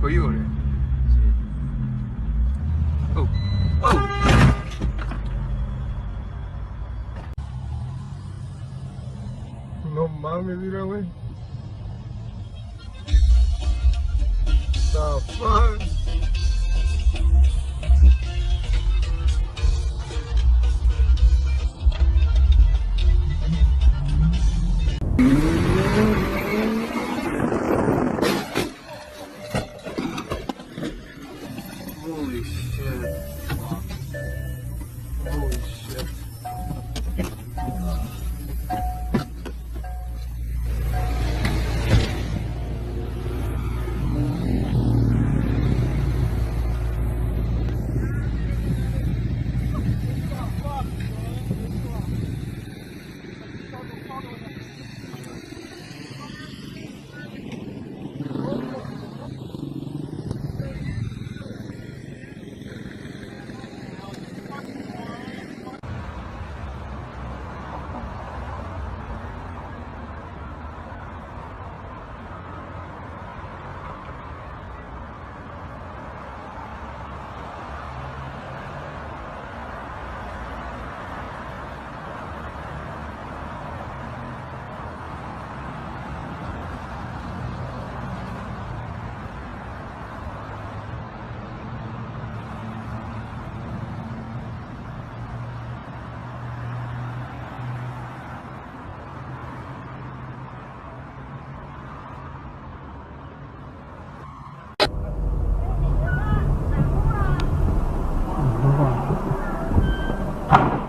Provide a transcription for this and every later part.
Coione. Oh, oh! No mames, mira, güey. The fuck? Holy shit. Holy shit.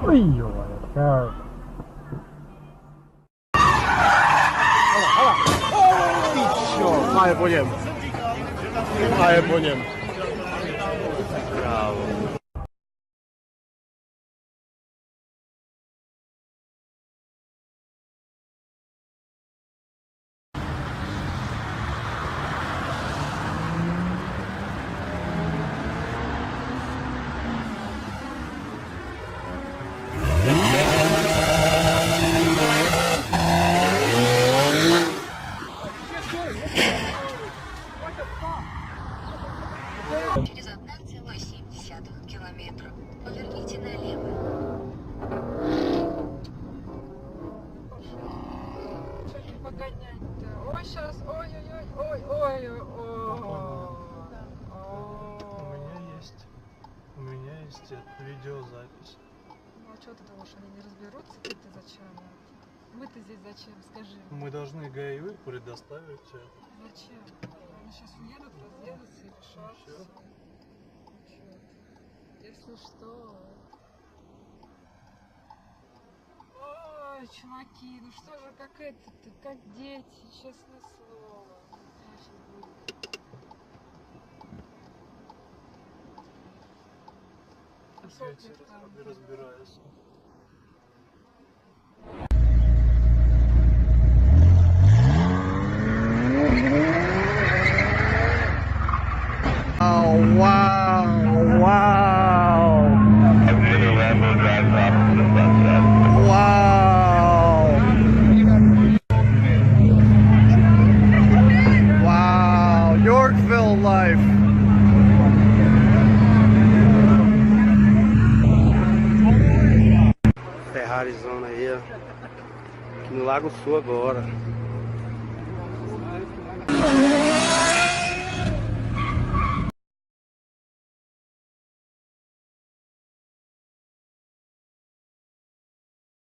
Ой, ё-моё, Maję po niem. Maję po niem. Brawo. Через 1,7 километра поверните налево. Что не погонять-то? Ой, сейчас, ой-ой-ой, ой-ой-ой. У меня есть видеозапись. Ну а что ты думаешь, они не разберутся? Ты зачем? Мы-то здесь зачем, скажи? Мы должны ГАИ предоставить это. Зачем? Они сейчас уедут, разъедутся и решат. Всё. Если что... Ой, чуваки, ну что же, как это-то, как дети, честное слово. Я сейчас буду. Я тебе разбираюсь. Oh, wow, wow. Wow. Wow, Yorkville life. Ferrarizona aí, ó. Aqui no Lago Sul agora.